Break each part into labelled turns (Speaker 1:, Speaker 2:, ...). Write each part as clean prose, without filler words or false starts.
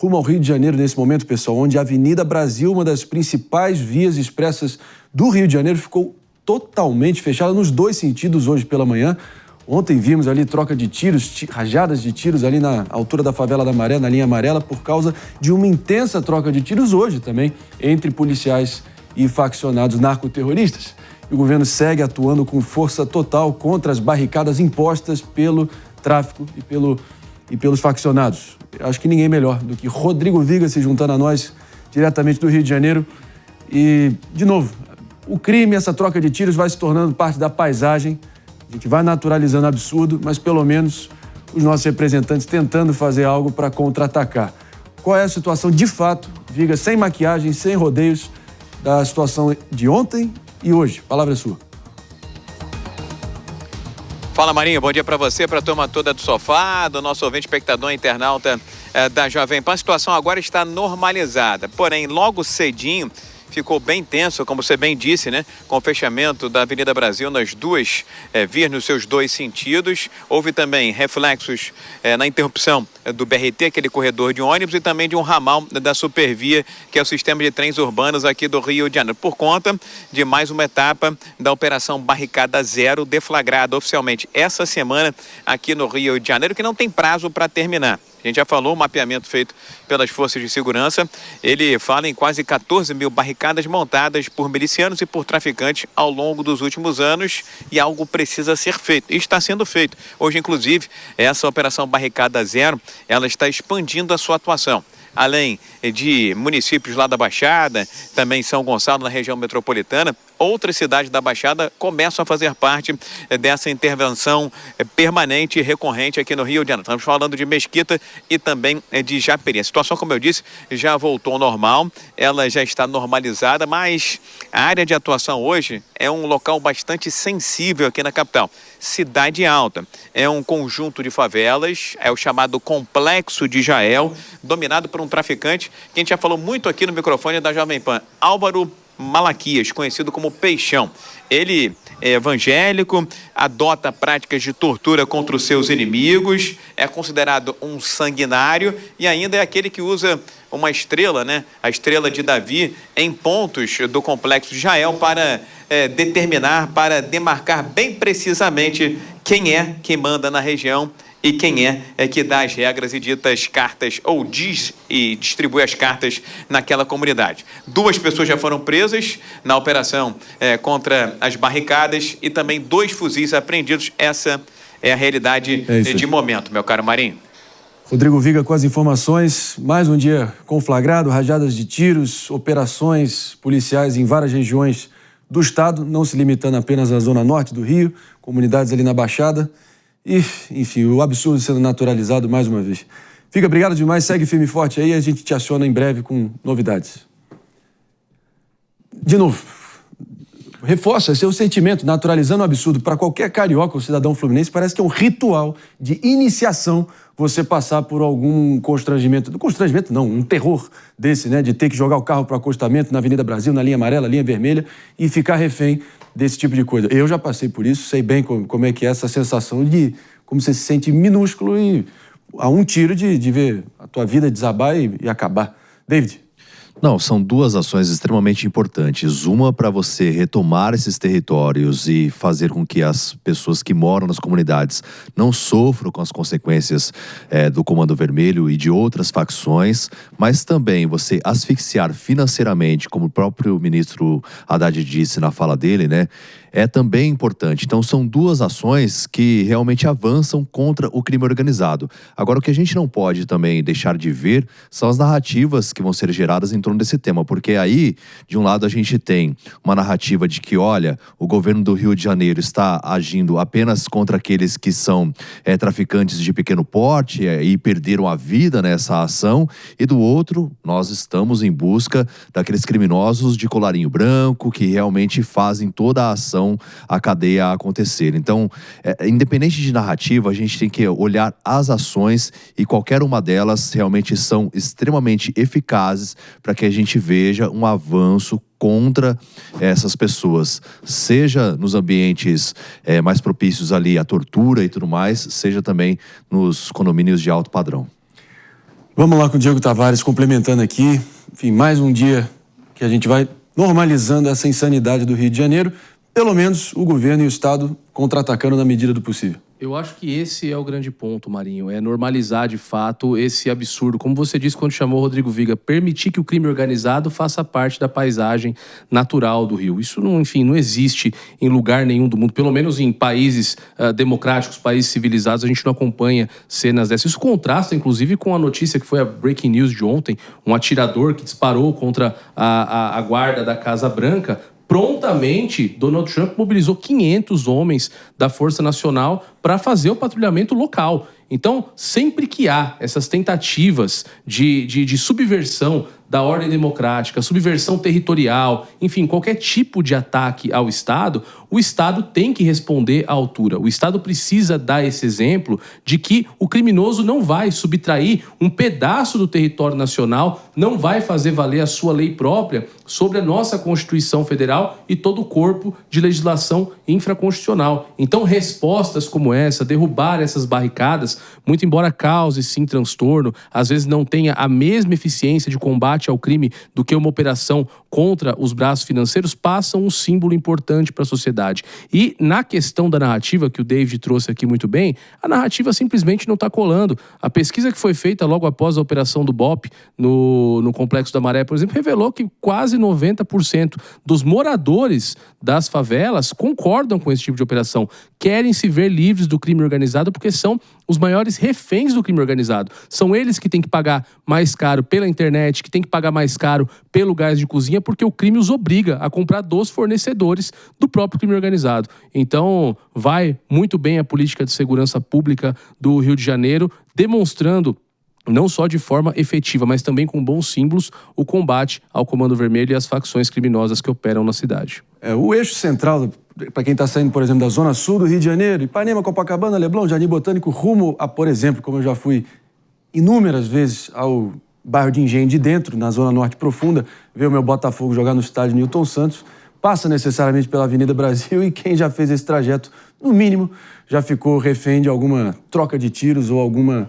Speaker 1: rumo ao Rio de Janeiro nesse momento, pessoal, onde a Avenida Brasil, uma das principais vias expressas do Rio de Janeiro, ficou totalmente fechada nos dois sentidos hoje pela manhã. Ontem vimos ali troca de tiros, rajadas de tiros ali na altura da Favela da Maré, na linha amarela, por causa de uma intensa troca de tiros hoje também entre policiais e faccionados narcoterroristas. E o governo segue atuando com força total contra as barricadas impostas pelo tráfico e pelos faccionados. Acho que ninguém melhor do que Rodrigo Viga se juntando a nós diretamente do Rio de Janeiro. E, de novo, o crime, essa troca de tiros vai se tornando parte da paisagem. A gente vai naturalizando absurdo, mas pelo menos os nossos representantes tentando fazer algo para contra-atacar. Qual é a situação de fato, Viga, sem maquiagem, sem rodeios, da situação de ontem e hoje? A palavra é sua.
Speaker 2: Fala, Marinho, bom dia para você, para a turma toda do sofá, do nosso ouvinte, espectador, internauta da Jovem Pan. A situação agora está normalizada, porém, logo cedinho, ficou bem tenso, como você bem disse, né? Com o fechamento da Avenida Brasil nas duas vias, nos seus dois sentidos. Houve também reflexos na interrupção do BRT, aquele corredor de ônibus, e também de um ramal da Supervia, que é o sistema de trens urbanos aqui do Rio de Janeiro, por conta de mais uma etapa da Operação Barricada Zero, deflagrada oficialmente essa semana aqui no Rio de Janeiro, que não tem prazo para terminar. A gente já falou, o mapeamento feito pelas forças de segurança, ele fala em quase 14 mil barricadas montadas por milicianos e por traficantes ao longo dos últimos anos, e algo precisa ser feito. E está sendo feito. Hoje, inclusive, essa Operação Barricada Zero, ela está expandindo a sua atuação. Além de municípios lá da Baixada, também São Gonçalo, na região metropolitana, outras cidades da Baixada começam a fazer parte dessa intervenção permanente e recorrente aqui no Rio de Janeiro. Estamos falando de Mesquita e também de Japeri. A situação, como eu disse, já voltou ao normal, ela já está normalizada, mas a área de atuação hoje é um local bastante sensível aqui na capital. Cidade Alta é um conjunto de favelas, é o chamado Complexo de Jael, dominado por um traficante que a gente já falou muito aqui no microfone da Jovem Pan, Álvaro Malaquias, conhecido como Peixão. Ele é evangélico, adota práticas de tortura contra os seus inimigos, é considerado um sanguinário e ainda é aquele que usa uma estrela, né? A estrela de Davi, em pontos do Complexo de Jael para determinar, para demarcar bem precisamente quem é quem manda na região e quem é que dá as regras e dita as cartas, ou diz e distribui as cartas naquela comunidade. 2 pessoas já foram presas na operação contra as barricadas e também 2 fuzis apreendidos. Essa é a realidade de momento, meu caro Marinho.
Speaker 1: Rodrigo Viga com as informações. Mais um dia conflagrado, rajadas de tiros, operações policiais em várias regiões do estado, não se limitando apenas à zona norte do Rio, comunidades ali na Baixada. E, enfim, o absurdo sendo naturalizado mais uma vez. Fica, obrigado demais, segue firme e forte aí, a gente te aciona em breve com novidades. De novo, reforça seu sentimento, naturalizando o absurdo. Para qualquer carioca ou cidadão fluminense, parece que é um ritual de iniciação você passar por algum constrangimento. Constrangimento não, um terror desse, né? De ter que jogar o carro para o acostamento na Avenida Brasil, na linha amarela, linha vermelha, e ficar refém desse tipo de coisa. Eu já passei por isso, sei bem como é que é essa sensação de como você se sente minúsculo e a um tiro de ver a tua vida desabar e acabar. David?
Speaker 3: Não, são 2 ações extremamente importantes. Uma para você retomar esses territórios e fazer com que as pessoas que moram nas comunidades não sofram com as consequências do Comando Vermelho e de outras facções, mas também você asfixiar financeiramente, como o próprio ministro Haddad disse na fala dele, né? É também importante. Então são 2 ações que realmente avançam contra o crime organizado. Agora, o que a gente não pode também deixar de ver são as narrativas que vão ser geradas em torno desse tema, porque aí, de um lado, a gente tem uma narrativa de que, olha, o governo do Rio de Janeiro está agindo apenas contra aqueles que são traficantes de pequeno porte e perderam a vida nessa ação, e do outro, nós estamos em busca daqueles criminosos de colarinho branco que realmente fazem toda a ação, a cadeia acontecer. Então, independente de narrativa, a gente tem que olhar as ações e qualquer uma delas realmente são extremamente eficazes para que a gente veja um avanço contra essas pessoas, seja nos ambientes mais propícios ali à tortura e tudo mais, seja também nos condomínios de alto padrão.
Speaker 1: Vamos lá com o Diego Tavares complementando aqui. Enfim, mais um dia que a gente vai normalizando essa insanidade do Rio de Janeiro. Pelo menos o governo e o Estado contra-atacando na medida do possível.
Speaker 4: Eu acho que esse é o grande ponto, Marinho, é normalizar de fato esse absurdo. Como você disse quando chamou o Rodrigo Viga, permitir que o crime organizado faça parte da paisagem natural do Rio. Isso, não existe em lugar nenhum do mundo, pelo menos em países democráticos, países civilizados, a gente não acompanha cenas dessas. Isso contrasta, inclusive, com a notícia que foi a breaking news de ontem, um atirador que disparou contra a guarda da Casa Branca. Prontamente, Donald Trump mobilizou 500 homens da Força Nacional para fazer o patrulhamento local. Então, sempre que há essas tentativas de subversão da ordem democrática, subversão territorial, enfim, qualquer tipo de ataque ao Estado, o Estado tem que responder à altura. O Estado precisa dar esse exemplo de que o criminoso não vai subtrair um pedaço do território nacional, não vai fazer valer a sua lei própria sobre a nossa Constituição Federal e todo o corpo de legislação infraconstitucional. Então, respostas como essa, derrubar essas barricadas, muito embora cause sim transtorno, às vezes não tenha a mesma eficiência de combate ao crime do que uma operação contra os braços financeiros, passam um símbolo importante para a sociedade. E na questão da narrativa, que o David trouxe aqui muito bem, a narrativa simplesmente não está colando. A pesquisa que foi feita logo após a operação do BOPE no Complexo da Maré, por exemplo, revelou que quase 90% dos moradores das favelas concordam com esse tipo de operação, querem se ver livres do crime organizado porque são os maiores reféns do crime organizado. São eles que têm que pagar mais caro pela internet, que têm que pagar mais caro pelo gás de cozinha, porque o crime os obriga a comprar dos fornecedores do próprio crime organizado. Então, vai muito bem a política de segurança pública do Rio de Janeiro, demonstrando não só de forma efetiva, mas também com bons símbolos, o combate ao Comando Vermelho e às facções criminosas que operam na cidade.
Speaker 1: O eixo central, para quem está saindo, por exemplo, da zona sul do Rio de Janeiro, Ipanema, Copacabana, Leblon, Jardim Botânico, rumo a, por exemplo, como eu já fui inúmeras vezes ao bairro de Engenho de Dentro, na zona norte profunda, ver o meu Botafogo jogar no estádio Newton Santos, passa necessariamente pela Avenida Brasil e quem já fez esse trajeto, no mínimo, já ficou refém de alguma troca de tiros ou alguma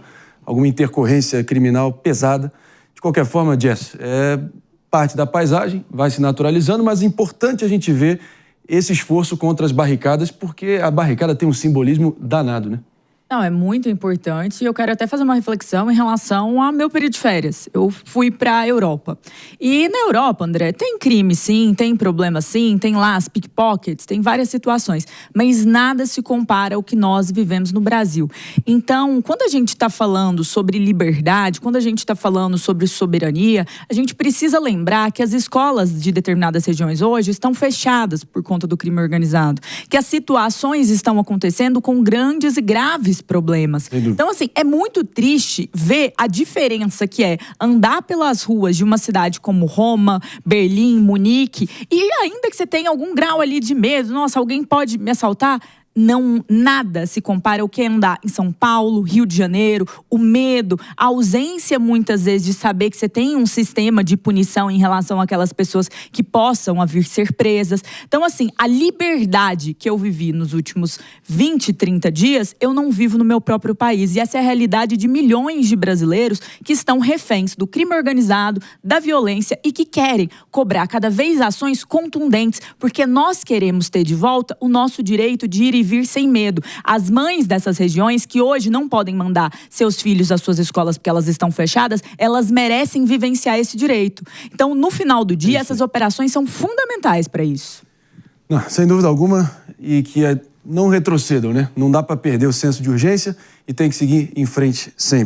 Speaker 1: intercorrência criminal pesada. De qualquer forma, Jess, é parte da paisagem, vai se naturalizando, mas é importante a gente ver esse esforço contra as barricadas, porque a barricada tem um simbolismo danado, né?
Speaker 5: Não, é muito importante. Eu quero até fazer uma reflexão em relação ao meu período de férias. Eu fui para a Europa. E na Europa, André, tem crime sim, tem problema sim, tem lá as pickpockets, tem várias situações. Mas nada se compara ao que nós vivemos no Brasil. Então, quando a gente está falando sobre liberdade, quando a gente está falando sobre soberania, a gente precisa lembrar que as escolas de determinadas regiões hoje estão fechadas por conta do crime organizado. Que as situações estão acontecendo com grandes e graves problemas. Então, assim, é muito triste ver a diferença que é andar pelas ruas de uma cidade como Roma, Berlim, Munique, e ainda que você tenha algum grau ali de medo, nossa, alguém pode me assaltar, não, nada se compara ao que é andar em São Paulo, Rio de Janeiro, o medo, a ausência muitas vezes de saber que você tem um sistema de punição em relação àquelas pessoas que possam vir ser presas. Então, assim, a liberdade que eu vivi nos últimos 20, 30 dias, eu não vivo no meu próprio país. E essa é a realidade de milhões de brasileiros que estão reféns do crime organizado, da violência e que querem cobrar cada vez ações contundentes, porque nós queremos ter de volta o nosso direito de ir e vir sem medo. As mães dessas regiões que hoje não podem mandar seus filhos às suas escolas porque elas estão fechadas, elas merecem vivenciar esse direito. Então, no final do dia, essas operações são fundamentais para isso.
Speaker 1: Não, sem dúvida alguma, e que não retrocedam, né? Não dá para perder o senso de urgência e tem que seguir em frente sempre.